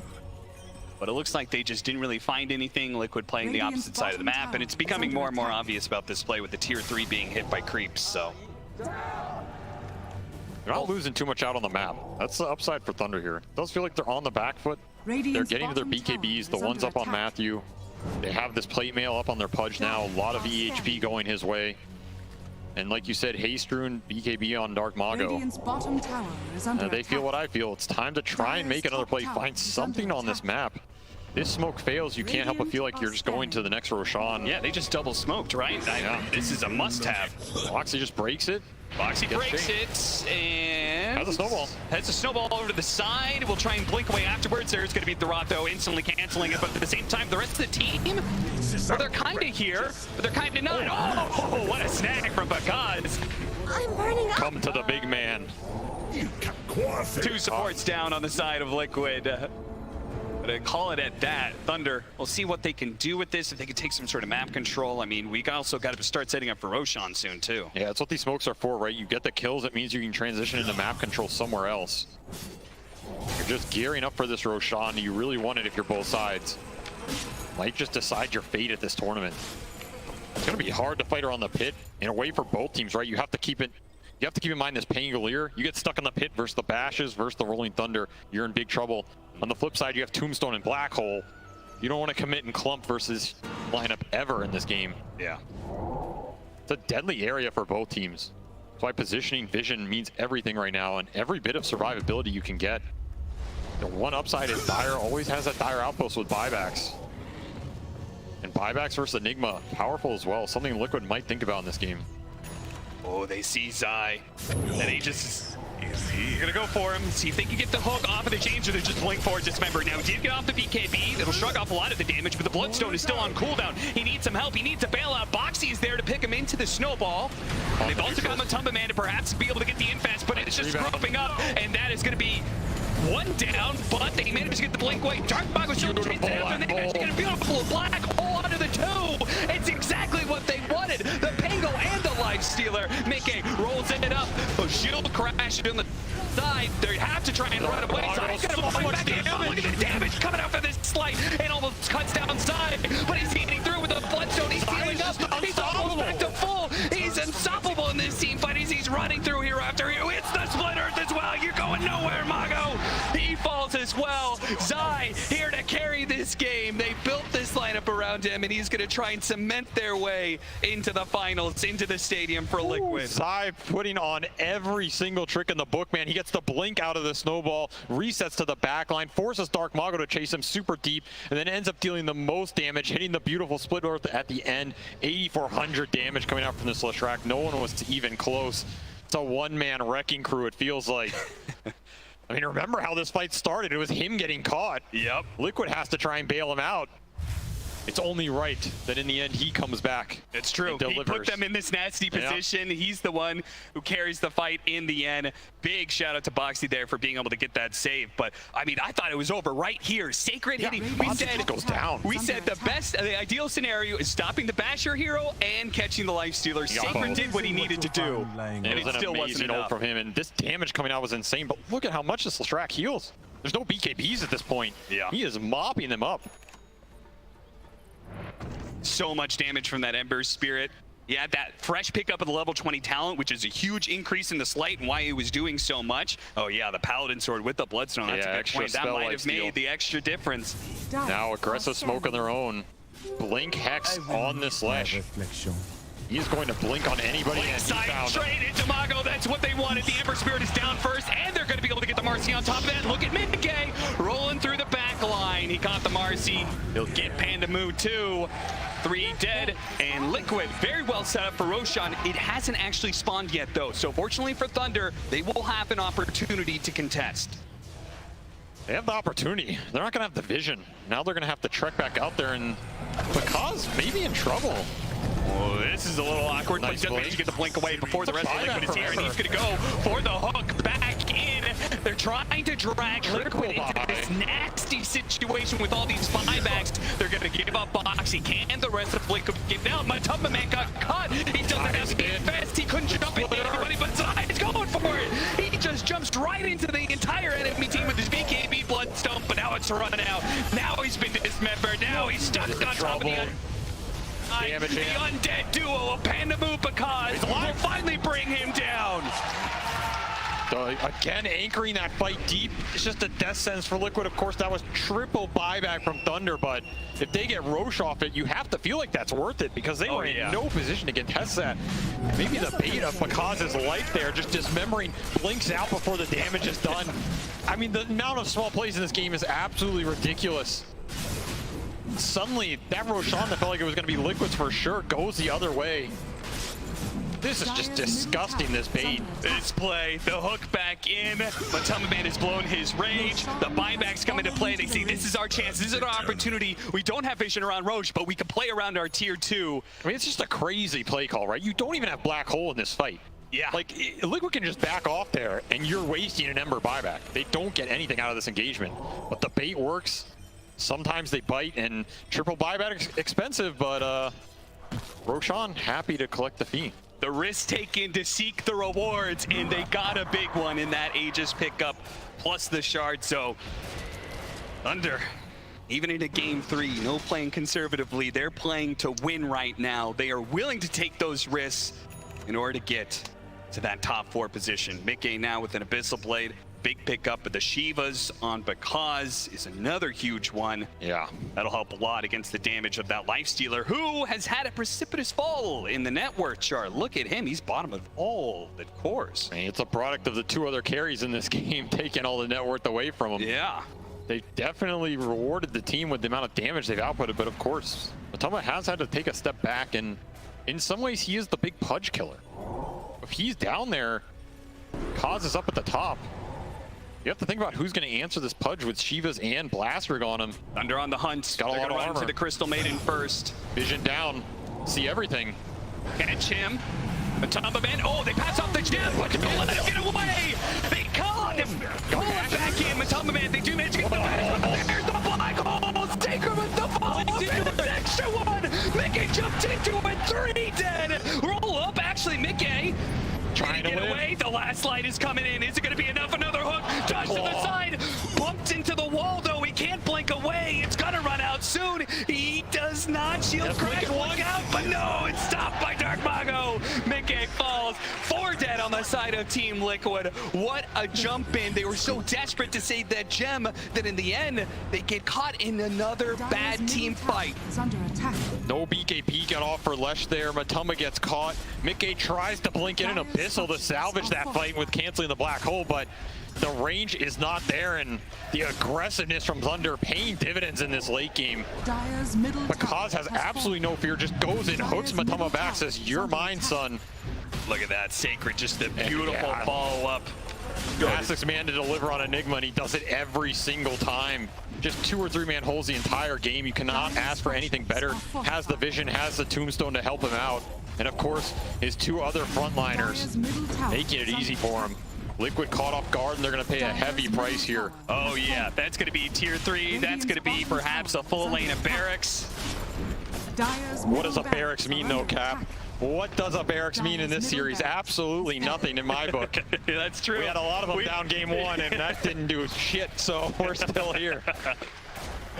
But it looks like they just didn't really find anything. Liquid playing the opposite side of the map, and it's becoming more and more obvious about this play with the tier 3 being hit by creeps, so. They're not losing too much out on the map. That's the upside for Thunder here. It does feel like they're on the back foot. They're getting to their BKBs, the ones up on Matthew. They have this plate mail up on their Pudge now. A lot of EHP going his way. And like you said, Haste Rune, BKB on Dark Mago. Radiant's bottom tower is under They feel what I feel. It's time to try and make another play. Find something on this map. This smoke fails, you can't help but feel like you're just going to the next Roshan. Yeah, they just double smoked, right? This is a must-have. Boxy just breaks it. Boxy breaks it, and... Has a snowball. Has a snowball over to the side. We'll try and blink away afterwards. There's going to be Dorado instantly canceling it, but at the same time, the rest of the team, well, they're kind of here, but they're kind of not. Oh, what a snag from Bagaz. I'm burning up. Come to the big man. 2 supports down on the side of Liquid. But I call it at that. Thunder, we'll see what they can do with this, if they can take some sort of map control. I mean, we also got to start setting up for Roshan soon, too. Yeah, that's what these smokes are for, right? You get the kills, it means you can transition into map control somewhere else. You're just gearing up for this Roshan. You really want it if you're both sides. Might just decide your fate at this tournament. It's going to be hard to fight around the pit in a way for both teams, right? You have to keep it. You have to keep in mind this Pangolier. You get stuck in the pit versus the Bashes versus the Rolling Thunder, you're in big trouble. On the flip side, you have Tombstone and Black Hole. You don't want to commit and clump versus lineup ever in this game. Yeah. It's a deadly area for both teams. That's why positioning vision means everything right now, and every bit of survivability you can get. The one upside is Dire always has that Dire outpost with buybacks. And buybacks versus Enigma, powerful as well. Something Liquid might think about in this game. Oh, they see Zai. And he just is gonna go for him. See if they can get the hook off of the chains, or they just blink forward dismember. Now, he did get off the BKB. It'll shrug off a lot of the damage, but the Bloodstone is still on cooldown. He needs some help. He needs a bailout. Boxy is there to pick him into the snowball. And they've also got Matumba Man to perhaps be able to get the infest, but it's just groping up, and that is gonna be one down, but they managed to get the blink away. Dark Mago still chasing after, and they managed to get a beautiful black hole under the 2. It's exactly what they wanted. The Pango and the Life Stealer. Mickey rolls it up. A shield crash on the side. They have to try and run away. Zai's gonna fall back in. Look at the damage coming out for this slight, and almost cuts down Zai, but he's eating through with the Bloodstone. He's healing up. He's almost back to full. He's unstoppable in this team fight. He's running through hero after hero. It's the Split Earth as well. You're going nowhere, Mago. He falls as well. Zai here to carry this game. They built this lineup around him, and he's going to try and cement their way into the finals, into the stadium for Liquid. Zai putting on every single trick in the book, man. He gets the blink out of the snowball, resets to the back line, forces Dark Mago to chase him super deep, and then ends up dealing the most damage, hitting the beautiful Split Earth at the end. 8,400 damage coming out from this Leshrac. No one was even close. It's a one-man wrecking crew, it feels like. I mean, remember how this fight started. It was him getting caught. Yep. Liquid has to try and bail him out. It's only right that in the end he comes back. It's true. He put them in this nasty position. Yep. He's the one who carries the fight in the end. Big shout out to Boxy there for being able to get that save. But I mean, I thought it was over right here. Sacred hitting. We said goes down. We said the ideal scenario is stopping the Basher hero and catching the Life Stealer. Sacred did what he needed to do, and it still wasn't enough from him. And this damage coming out was insane. But look at how much this Leshrac heals. There's no BKBs at this point. Yeah. He is mopping them up. So much damage from that Ember Spirit. He had that fresh pickup of the level 20 talent, which is a huge increase in the slight and why he was doing so much. Oh yeah, the Paladin Sword with the Bloodstone. That's a good point. That might have made the extra difference. Now aggressive smoke on their own. Blink Hex on this Lesh. He's going to blink on anybody. Blink side straight into Mago. That's what they wanted. The Ember Spirit is down first, and they're going to be able to get the Marcy on top of that. Look at Mickey rolling through the He caught the Marcy. He'll get Pandamoo too. 3 dead, and Liquid very well set up for Roshan. It hasn't actually spawned yet though, so fortunately for Thunder, they will have an opportunity to contest. They have the opportunity. They're not going to have the vision. Now they're going to have to trek back out there, and because maybe in trouble. Oh, this is a little awkward, Nice but he does manage to get the blink away before the rest of Liquid is here, and he's going to go for the hook back in. They're trying to drag Liquid into this nasty situation with all these buybacks. They're going to give up Boxy. Can the rest of Liquid give down? Matamba Man got caught. He doesn't have speed fast. He couldn't jump into anybody, but Zai's going for it. He just jumps right into the entire enemy team with his BKB Bloodstone, but now it's running out. Now he's been dismembered. Now he's stuck on top of the the undead duo of Pandamoo Because will finally bring him down. Again, anchoring that fight deep. It's just a death sentence for Liquid. Of course, that was triple buyback from Thunder, but if they get Roche off it, you have to feel like that's worth it because they were in no position to contest that. Maybe the bait of Because' life there, just dismembering, blinks out before the damage is done. I mean, the amount of small plays in this game is absolutely ridiculous. Suddenly, that Roshan that felt like it was going to be Liquid's for sure goes the other way. This is just disgusting, this bait. This play, the hook back in. Matamba Man has blown his rage. The buybacks come into play. They see this is our chance. This is our opportunity. We don't have vision around Roche, but we can play around our tier 2. I mean, it's just a crazy play call, right? You don't even have Black Hole in this fight. Yeah. Like, Liquid can just back off there, and you're wasting an Ember buyback. They don't get anything out of this engagement. But the bait works. Sometimes they bite, and triple buyback is expensive, but Roshan happy to collect the fee. The risk taken to seek the rewards, and they got a big one in that Aegis pickup, plus the shard. So Thunder, even in a game 3, no playing conservatively, they're playing to win right now. They are willing to take those risks in order to get to that top 4 position. Mickey now with an Abyssal Blade. Big pickup, but the Shivas on Because is another huge one. Yeah. That'll help a lot against the damage of that Lifestealer, who has had a precipitous fall in the net worth chart. Look at him, he's bottom of all the cores. I mean, it's a product of the 2 other carries in this game taking all the net worth away from him. Yeah. They definitely rewarded the team with the amount of damage they've outputted, but of course, Matamba has had to take a step back, and in some ways, he is the big pudge killer. If he's down there, Kaz is up at the top. You have to think about who's going to answer this pudge with Shivas and Blastrig on him. Thunder on the hunt. Got a lot of run armor. to the Crystal Maiden first. Vision down. See everything. Catch him. Matamba Man. Oh, they pass off the gem, but don't let him get away. They caught him. Pull it back in. Matamba Man, they do manage to get the bash. There's the black hole. Taker with the follow. There's an extra one. Mickey jumped into it. 3 dead. Roll up. Actually, Mickey trying to get away. The last light is coming in. Is it going to be enough? Another hook. Dodge to the side. Bumped into the wall, though. He can't blink away. It's going to run out soon. He does not. Shield crack. Look out. But no, it's stopped by Dark Mago. Mickey falls. 4 dead on the side of Team Liquid. What a jump in. They were so desperate to save that gem that in the end, they get caught in another bad team fight. Under attack. No BKB got off for Lesh there. Matamba gets caught. Mickey tries to blink in an Abyssal to salvage that fight with canceling the black hole, but the range is not there, and the aggressiveness from Thunder paying dividends in this late game. Because has absolutely no fear, just goes in, hooks Matamba back, says, "You're mine, son." Look at that, Sacred, just the beautiful follow-up. Asks man to deliver on Enigma, and he does it every single time. Just 2 or 3 man holds the entire game. You cannot ask for anything better. Has the vision, has the tombstone to help him out. And of course, his 2 other frontliners making it easy for him. Liquid caught off guard, and they're going to pay a heavy price here. Oh yeah, that's going to be tier 3. That's going to be perhaps a full lane of barracks. What does a barracks mean though, Cap? What does a barracks mean in this series? Absolutely nothing in my book. That's true. We had a lot of them down game 1, and that didn't do shit, so we're still here.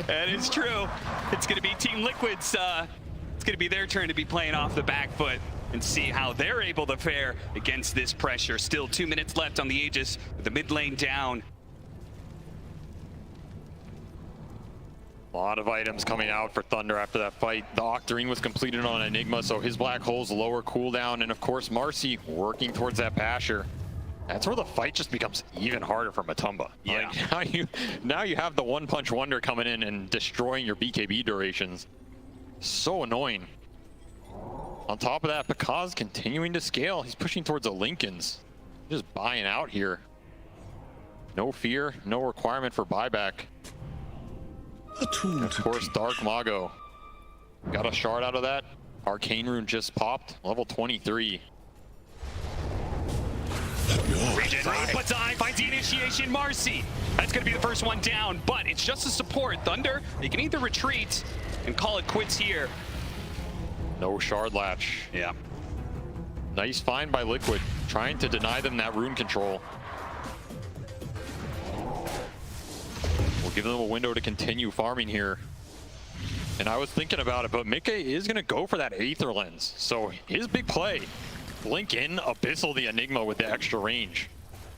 That is true. It's going to be Team Liquid's, it's going to be their turn to be playing off the back foot and see how they're able to fare against this pressure. Still 2 minutes left on the Aegis with the mid lane down. A lot of items coming out for Thunder after that fight. The Octarine was completed on Enigma, so his black hole's lower cooldown, and of course Marcy working towards that Basher. That's where the fight just becomes even harder for Matumba. Yeah. Like, now you have the one-punch wonder coming in and destroying your BKB durations. So annoying. On top of that, Pakaz continuing to scale. He's pushing towards the Lincolns. Just buying out here. No fear, no requirement for buyback. A tool Of course, Dark Mago. Got a shard out of that. Arcane Rune just popped. Level 23. Regenerate, but Zai finds the initiation. Marcy, that's going to be the first one down, but it's just a support. Thunder, they can either retreat and call it quits here. No shard latch. Yeah. Nice find by Liquid, trying to deny them that rune control. We'll give them a window to continue farming here. And I was thinking about it, but Mikke is going to go for that Aether Lens. So his big play, blink in, Abyssal the Enigma with the extra range.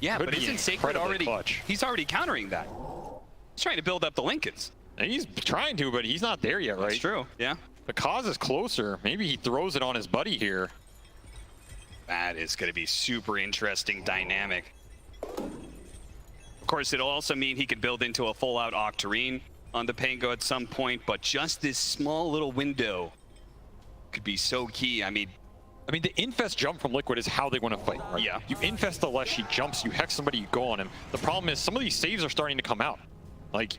Yeah, Could but be isn't Sacred incredibly already, clutch. he's already countering that. He's trying to build up the Lincolns. And he's trying to, but he's not there yet, right? That's true, yeah. The cause is closer. Maybe he throws it on his buddy here. That is going to be super interesting dynamic. Of course, it'll also mean he could build into a full-out Octarine on the Pango at some point, but just this small little window could be so key. I mean, the infest jump from Liquid is how they want to fight, right? Yeah. You infest the less he jumps, you hex somebody, you go on him. The problem is some of these saves are starting to come out. Like,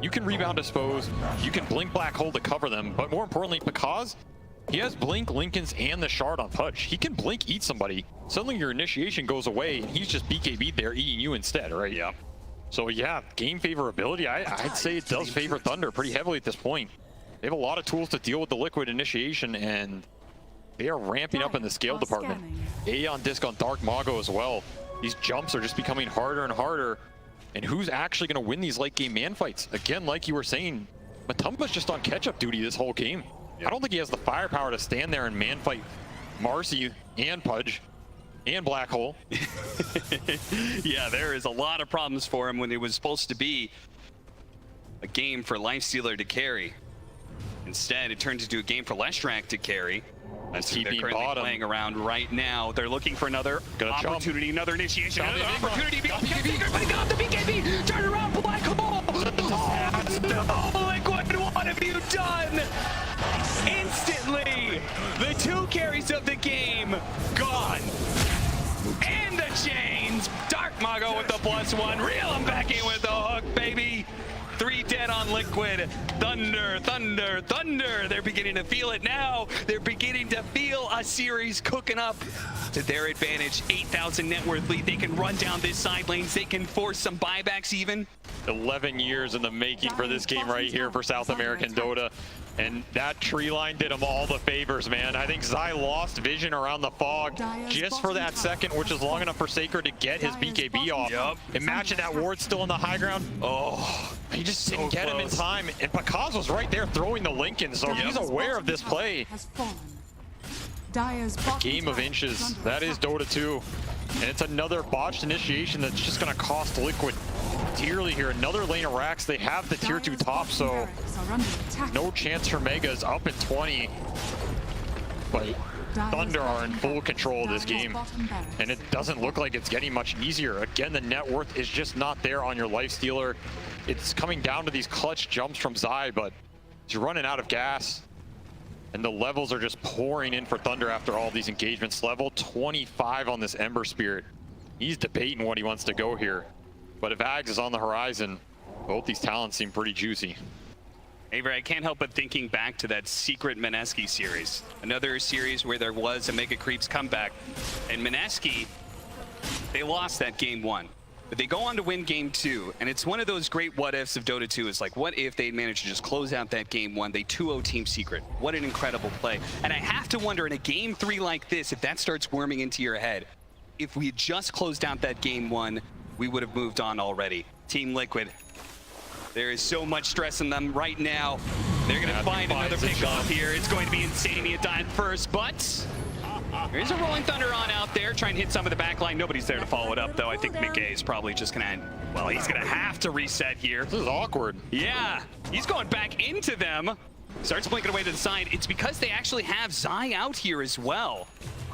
you can rebound dispose, you can blink black hole to cover them, but more importantly, because he has blink, Lincolns, and the shard on Pudge. He can blink eat somebody. Suddenly your initiation goes away, and he's just BKB'd there eating you instead, right? yeah. So yeah, game favorability, I'd say it does favor Thunder pretty heavily at this point. They have a lot of tools to deal with the Liquid initiation, and they are ramping up in the scale department. Aeon Disc on Dark Mago as well. These jumps are just becoming harder and harder. And who's actually going to win these late game man fights? Again, like you were saying, Matumba's just on catch-up duty this whole game. I don't think he has the firepower to stand there and man fight Marcy and Pudge and Black Hole. Yeah, there is a lot of problems for him when it was supposed to be a game for Lifestealer to carry. Instead, it turns into a game for Leshrac to carry. That's who they're currently playing around right now. They're looking for another opportunity, another initiation, another opportunity. But he got the BKB. Turn around, Black Hole. Oh, Liquid, what have you done? Instantly, the two carries of the game gone. And the chains. Dark Mago with the +1. Reel him back in with the hook, baby. 3 dead on Liquid. Thunder, Thunder, Thunder. They're beginning to feel it now. They're beginning to feel a series cooking up to their advantage. 8,000 net worth lead. They can run down this side lanes. They can force some buybacks even. 11 years in the making for this game right here for South American Dota. And that tree line did him all the favors, man. I think Zai lost vision around the fog just for that second, which is long enough for Sacred to get his BKB off. Yep. Imagine that ward still in the high ground. Oh, he just didn't get him in time. And Pakaz was right there throwing the Lincoln, so he's aware of this play. Game of inches. That is Dota 2. And it's another botched initiation that's just going to cost Liquid dearly here. Another lane of racks. They have the tier 2 top, so no chance for Megas. Up in 20. But Thunder are in full control of this game, and it doesn't look like it's getting much easier. Again, the net worth is just not there on your Lifestealer. It's coming down to these clutch jumps from Zai, but he's running out of gas. And the levels are just pouring in for Thunder after all these engagements. Level 25 on this Ember Spirit. He's debating what he wants to go here. But if Ags is on the horizon, both these talents seem pretty juicy. Avery, I can't help but thinking back to that secret Mineski series. Another series where there was a Mega Creeps comeback. And Mineski, they lost that game 1. But they go on to win game 2, and it's one of those great what-ifs of Dota 2. It's like, what if they managed to just close out that game 1? They 2-0 Team Secret. What an incredible play. And I have to wonder, in a game 3 like this, if that starts worming into your head, if we had just closed out that game 1, we would have moved on already. Team Liquid, there is so much stress in them right now. They're going to find another pickoff here. It's going to be Insania dying first, but there is a Rolling Thunder on out there, trying to hit some of the backline. Nobody's there to follow it up, though. I think Mikke is probably just going to, well, he's going to have to reset here. This is awkward. Yeah, he's going back into them. Starts blinking away to the side. It's because they actually have Zai out here as well.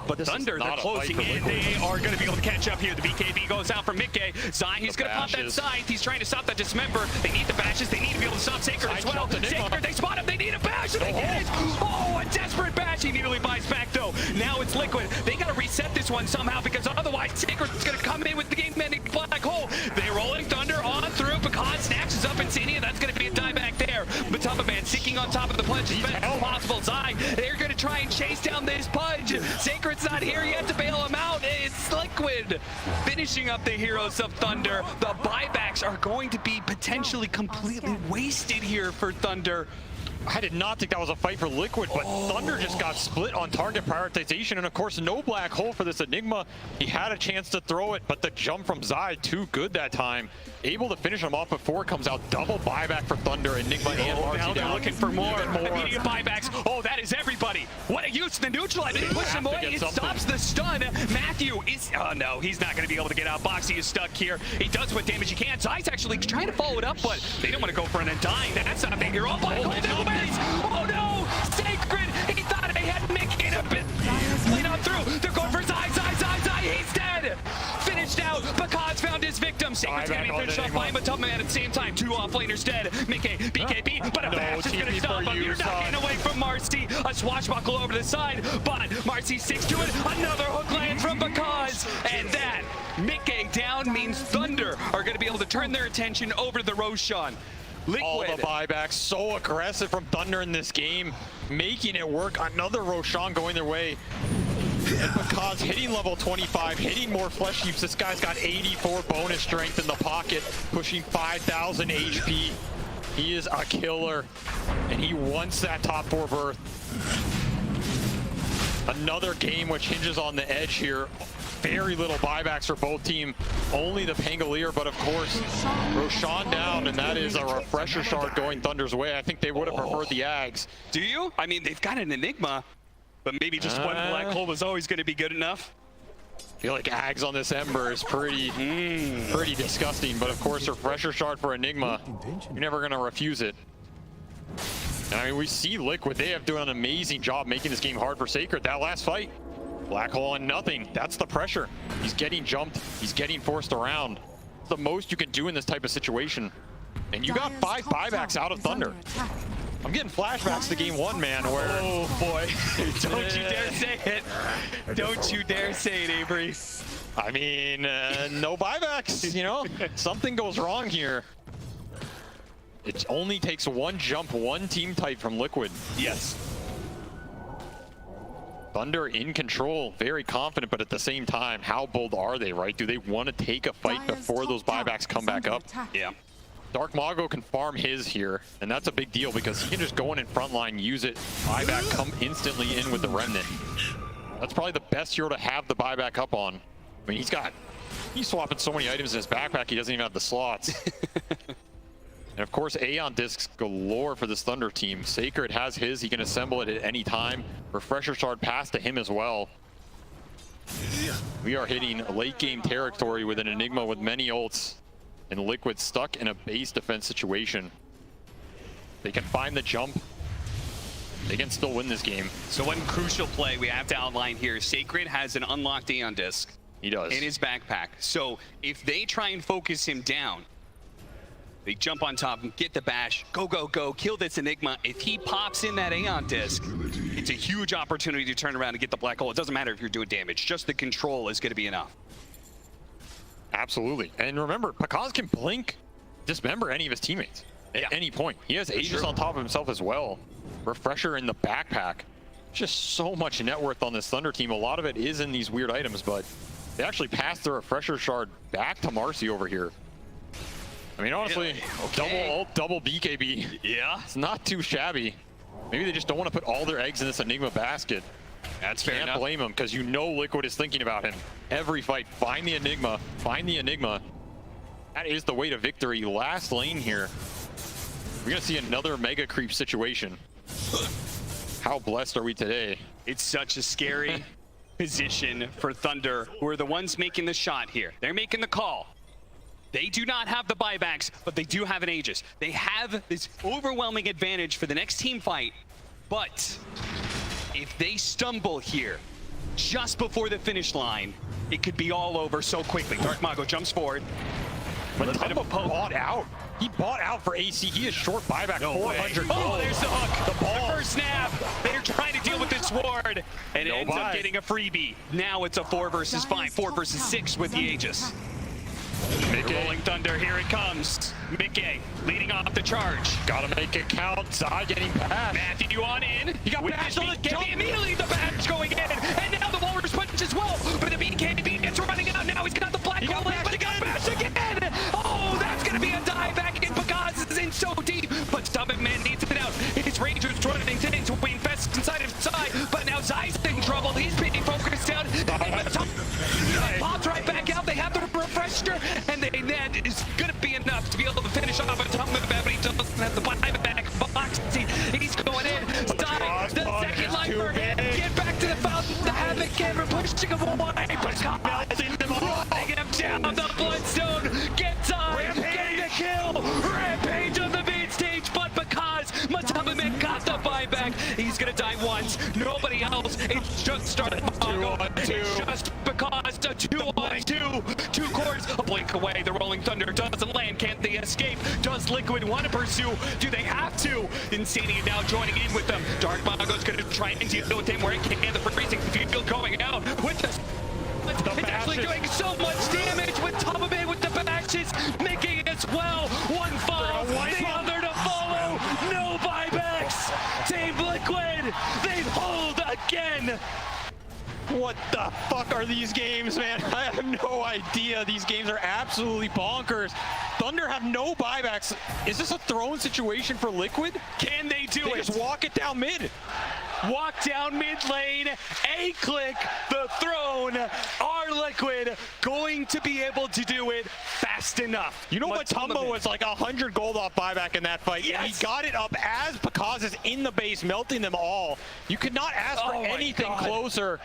But This is Thunder, they're not a fight closing for in. Liquid. They are going to be able to catch up here. The BKB goes out from Mickey. Zai, he's going to pop that bashes. scythe. He's trying to stop that dismember. They need the bashes. They need to be able to stop Sacred as Side well. jump to Enigma. Sacred, they spot him. They need a bash, and they get it. Oh, a desperate bash. He immediately buys back, though. Now it's Liquid. They got to reset this one somehow, because otherwise Sacred's going to come in with the game-ending black hole. They're rolling Thunder on through. Picard snatches up Insignia. That's going to be a die back there. But Man sticking on top of the Pudge as best as possible. Zai, they're going to try and chase down this Pudge. Sacred's not here yet to bail him out. It's Liquid finishing up the heroes of Thunder. The buybacks are going to be potentially completely wasted here for Thunder. I did not think that was a fight for Liquid, but Thunder just got split on target prioritization, and of course no black hole for this Enigma. He had a chance to throw it, but the jump from Zai, too good that time. Able to finish him off before it comes out. Double buyback for Thunder, Enigma and Now Marcy they're down. looking for more. Even more. Immediate buybacks. Oh, that is everybody. What a use of the neutral. I didn't push him away. It stops the stun. Matthew is... Oh, no. He's not going to be able to get out. Boxy is stuck here. He does what damage he can. Zai's actually trying to follow it up, but they don't want to go for an undying. That's not a big hero. Black hole nobody's. Oh, no. Sacred. He thought he had Mick in a bit. Lead on through. They're going for Zai. Zai. He's dead. Finished out. Bakaz found his victim. Sacred's getting finished off by him, but Tubman at the same time. Two offlaners dead. Mickey, BKB, but a bash is going to stop him. You're not getting away from Marcy. A swashbuckle over to the side, but Marcy sticks to it. Another hook land from Bakaz. And that, Mickey down means Thunder are going to be able to turn their attention over to the Roshan. Liquid. All the buybacks, so aggressive from Thunder in this game, making it work. Another Roshan going their way. And Bakaz hitting level 25, hitting more flesh heaps. This guy's got 84 bonus strength in the pocket, pushing 5,000 HP. He is a killer, and he wants that top 4 berth. Another game which hinges on the edge here. Very little buybacks for both team. Only the Pangolier, but of course, Roshan down, and that is a refresher shard going Thunder's way. I think they would have preferred the Ags. Do you? I mean, they've got an Enigma, but maybe just one black hole was always going to be good enough. I feel like Ags on this Ember is pretty disgusting, but of course, refresher shard for Enigma, you're never going to refuse it. And I mean, we see Liquid, they have done an amazing job making this game hard for Sacred. That last fight, black hole on nothing. That's the pressure. He's getting jumped. He's getting forced around. It's the most you can do in this type of situation. And you got 5 buybacks out of Thunder. I'm getting flashbacks to game 1, man, where... Oh, boy. Don't you dare say it. Don't you dare say it, Avery. I mean, no buybacks, you know? Something goes wrong here. It only takes one jump, one team type from Liquid. Yes. Thunder in control, very confident, but at the same time, how bold are they, right? Do they want to take a fight before those buybacks come back up? Yeah. Dark Mago can farm his here, and that's a big deal because he can just go in front line, use it, buyback, come instantly in with the Remnant. That's probably the best hero to have the buyback up on. I mean, he's swapping so many items in his backpack, he doesn't even have the slots. And of course, Aeon discs galore for this Thunder team. Sacred has his, he can assemble it at any time. Refresher shard pass to him as well. We are hitting late game territory with an Enigma with many ults. And Liquid stuck in a base defense situation. They can find the jump. They can still win this game. So one crucial play we have to outline here. Sacred has an unlocked Aeon disc. He does. In his backpack. So if they try and focus him down, they jump on top and get the bash, go, kill this Enigma. If he pops in that Aeon disc, it's a huge opportunity to turn around and get the black hole. It doesn't matter if you're doing damage, just the control is going to be enough. Absolutely. And remember, Bakaz can blink, dismember any of his teammates at any point. He has Aegis on top of himself as well. Refresher in the backpack. Just so much net worth on this Thunder team. A lot of it is in these weird items, but they actually passed the Refresher shard back to Marcy over here. I mean, honestly, double ult, double BKB. Yeah. It's not too shabby. Maybe they just don't want to put all their eggs in this Enigma basket. That's fair enough. Can't blame him, because you know Liquid is thinking about him. Every fight, find the Enigma, find the Enigma. That is the way to victory. Last lane here. We're going to see another mega creep situation. How blessed are we today? It's such a scary position for Thunder, who are the ones making the shot here. They're making the call. They do not have the buybacks, but they do have an Aegis. They have this overwhelming advantage for the next team fight, but if they stumble here, just before the finish line, it could be all over so quickly. Dark Mago jumps forward. But Tumba bought out. He bought out for AC. He has short buyback. No 400 way. Oh, gold. there's the hook. The ball. The first snap. They're trying to deal with this ward, and it ends up getting a freebie. Now it's a 4 versus 5, 4 versus 6 with the Aegis. Rolling Thunder, here it comes. Mickey leading off the charge. Gotta make it count. Zai getting past. Matthew on in. He got with bashed his on the BKB. jump. Immediately the bash going in, and now the Walrus punch as well. But the BKB gets running out. Now he's got the black hole in, but he got bashed again. Oh, that's gonna be a dive back in because it's in so deep. But Stubborn Man needs it out. His Ranger's running into we infest inside of Zai, but now Zai's in trouble. He's being focused down. Popped right back out. They have the refresher, and that is gonna be enough to be able to finish off a top of but he doesn't have the buyback box. He's going in. Zai, the second lifer. Get back to the fountain. The Havoc camera pushing him away. Taking him down the Bloodstone. Get Zai. Getting the kill. Rampage on the main stage, but because Matamaman got the buyback, he's gonna die once. Nobody else. It's just started. It's just because the 2-on-2. 2 cores. A blink away. The Rolling Thunder doesn't land. Can't they escape? Does Liquid want to pursue? Do they have to? Insanity now joining in with them. Dark Mago's gonna try and deal with him where he can. The freezing field going out with this. It's actually doing so much damage with Tamabe with the bashes, making as well. One fall, the other to follow. No buybacks. Team Liquid, they hold again. What the fuck are these games, man? I have no idea. These games are absolutely bonkers. Thunder have no buybacks. Is this a throne situation for Liquid? Can they do They it? just walk it down mid. Walk down mid lane, A-click the throne. Are Liquid going to be able to do it fast enough? You know what? Tumba was like 100 gold off buyback in that fight. Yes. And he got it up as Pekaz is in the base, melting them all. You could not ask for anything closer.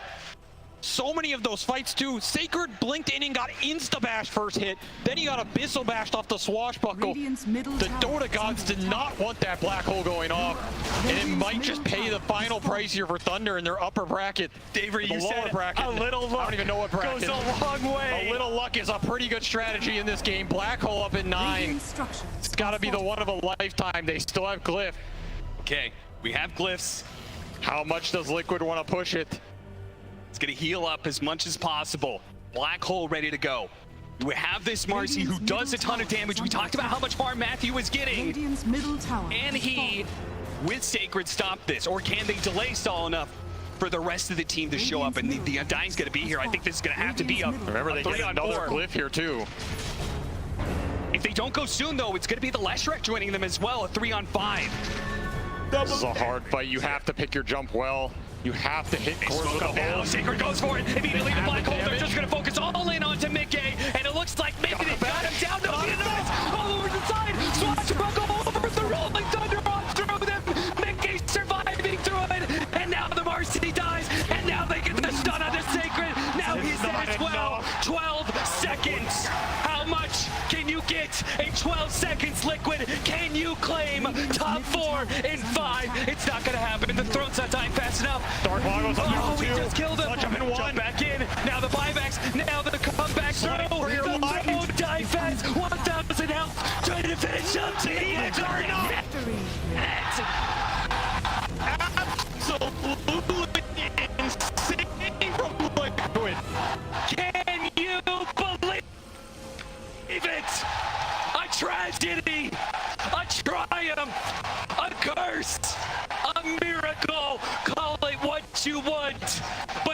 So many of those fights too. Sacred blinked in and got insta-bash first hit. Then he got abyssal bashed off the swashbuckle. The Dota gods did not want that black hole going off. And it might just pay the final price here for Thunder in their upper bracket. Davery, you lower said bracket. a little luck I don't even know what bracket. goes a long way. A little luck is a pretty good strategy in this game. Black hole up at 9. It's got to be the one of a lifetime. They still have Glyph. Okay, we have glyphs. How much does Liquid want to push it? It's gonna heal up as much as possible. Black hole ready to go. We have this Marcy who does a ton of damage. We talked about how much farm Matthew is getting. And he, with Sacred, stop this. Or can they delay stall enough for the rest of the team to show up? And the Undying's gonna be here. I think this is gonna have to be a Remember, they get another Glyph here too. If they don't go soon though, it's gonna be the Leshrac joining them as well, a 3-on-5. This is a hard fight. You have to pick your jump well. You have to hit cores with the now. hole. Sacred goes for it. Immediately the black hole. They're just gonna focus all in onto Mickey, and it looks like maybe they got him down. No, he does. All over the side. Swashbuckle over the Rolling Thunder on through them. Mickey surviving through it, and now the Marcy dies, and now they get the stun on the Sacred. Now he's dead as well. 12 seconds. How much can you get in 12 seconds, Liquid? Can you claim top 4 in 5? It's not gonna happen. The throne's not dying fast enough. Dark Mago's up Oh, we two. just killed him. Jump in one. Jump back in. Now the buybacks. Now the comeback throw. for your The life. throw die fast. 1,000 health. Trying to finish up. It's Absolutely insane from Liquid. Can you believe it? A tragedy. A triumph. A curse. A miracle. Call it what you want. But